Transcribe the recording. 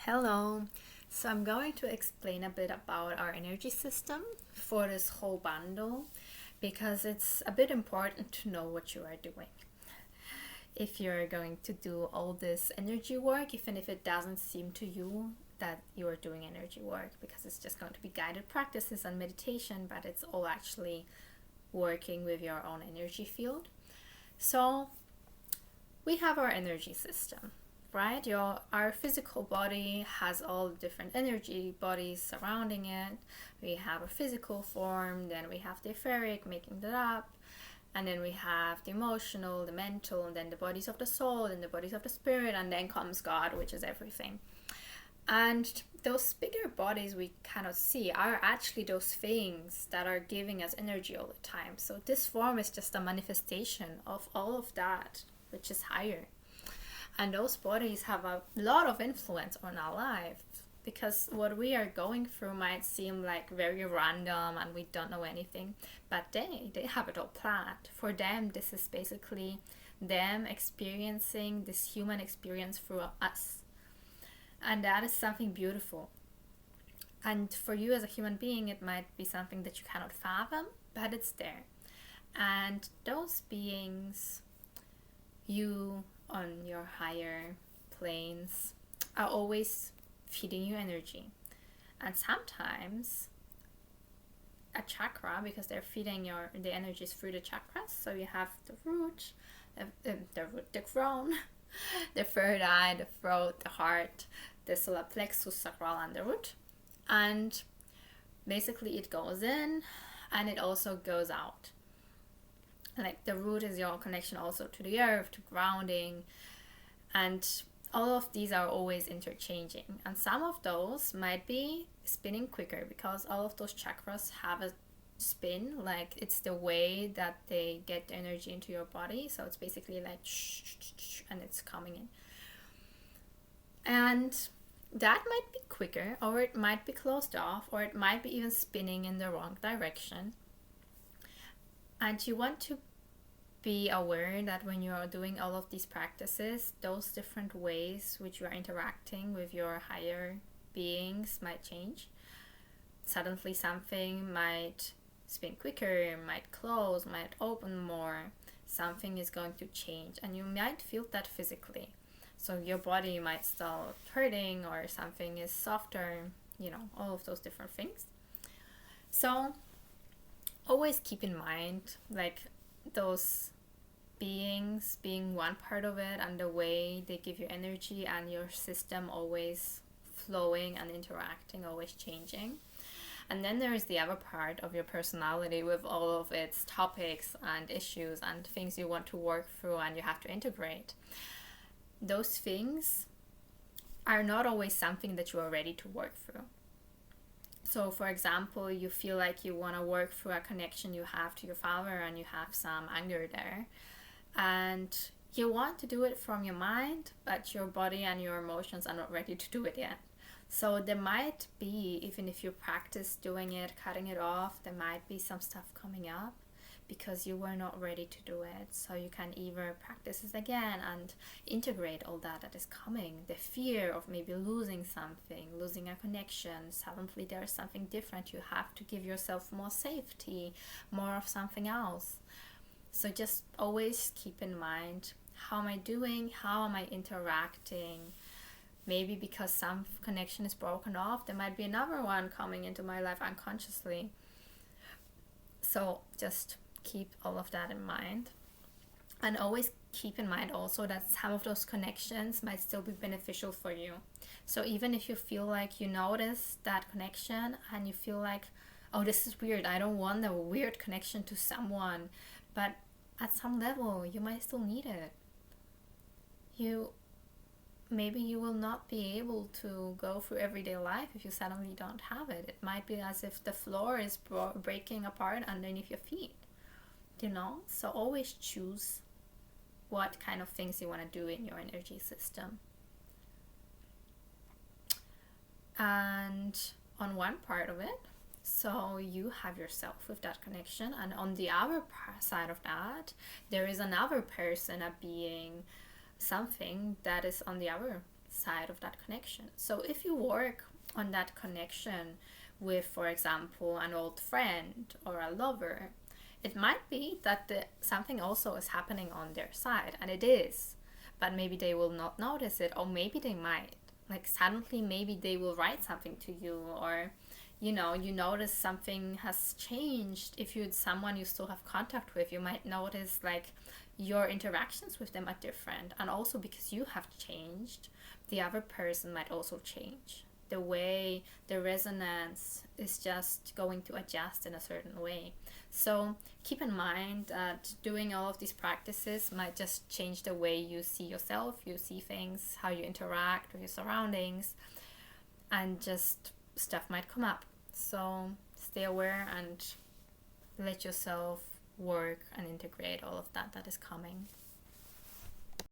Hello. So I'm going to explain a bit about our energy system for this whole bundle because it's a bit important to know what you are doing. If you're going to do all this energy work, even if it doesn't seem to you that you are doing energy work, because it's just going to be guided practices and meditation, but it's all actually working with your own energy field. So we have our energy system, right? Our physical body has all the different energy bodies surrounding it. We have a physical form, then we have the etheric making that up, and then we have the emotional, the mental, and then the bodies of the soul, and the bodies of the spirit, and then comes God, which is everything. And those bigger bodies we cannot see are actually those things that are giving us energy all the time. So this form is just a manifestation of all of that, which is higher. And those bodies have a lot of influence on our life because what we are going through might seem like very random and we don't know anything, but they have it all planned. For them, this is basically them experiencing this human experience through us. And that is something beautiful. And for you as a human being, it might be something that you cannot fathom, but it's there. And those beings, you on your higher planes, are always feeding you energy. And sometimes a chakra, because they're feeding the energies through the chakras. So you have the root, the crown, the third eye, the throat, the heart, the solar plexus, sacral, and the root. And basically it goes in and it also goes out. Like the root is your connection also to the earth, to grounding, and all of these are always interchanging. And some of those might be spinning quicker because all of those chakras have a spin, like it's the way that they get the energy into your body. So it's basically like and it's coming in. And that might be quicker, or it might be closed off, or it might be even spinning in the wrong direction. And you want to be aware that when you are doing all of these practices, those different ways which you are interacting with your higher beings might change. Suddenly something might spin quicker, might close, might open more. Something is going to change and you might feel that physically. So your body might start hurting or something is softer, all of those different things. So always keep in mind like those beings being one part of it and the way they give you energy and your system always flowing and interacting, always changing. And then there is the other part of your personality with all of its topics and issues and things you want to work through and you have to integrate. Those things are not always something that you are ready to work through. So, for example, you feel like you want to work through a connection you have to your father and you have some anger there. And you want to do it from your mind, but your body and your emotions are not ready to do it yet. So there might be, even if you practice doing it, cutting it off, there might be some stuff coming up because you were not ready to do it. So you can either practice it again and integrate all that is coming. The fear of maybe losing something, losing a connection, suddenly there's something different. You have to give yourself more safety, more of something else. So just always keep in mind, how am I doing? How am I interacting? Maybe because some connection is broken off, there might be another one coming into my life unconsciously. So just keep all of that in mind. And always keep in mind also that some of those connections might still be beneficial for you. So even if you feel like you notice that connection and you feel like, oh, this is weird, I don't want a weird connection to someone, but at some level you might still need it. Maybe you will not be able to go through everyday life if you suddenly don't have it. It might be as if the floor is breaking apart underneath your feet, So always choose what kind of things you want to do in your energy system. And on one part of it, so you have yourself with that connection, and on the other side of that, there is another person, a being, something that is on the other side of that connection. So if you work on that connection with, for example, an old friend or a lover, it might be that something also is happening on their side, and it is, but maybe they will not notice it, or maybe they might. Like suddenly, maybe they will write something to you, or you notice something has changed. If you're someone you still have contact with, you might notice like your interactions with them are different, and also because you have changed, the other person might also change. The way the resonance is just going to adjust in a certain way. So keep in mind that doing all of these practices might just change the way you see yourself, you see things, how you interact with your surroundings, and just stuff might come up. So stay aware and let yourself work and integrate all of that is coming.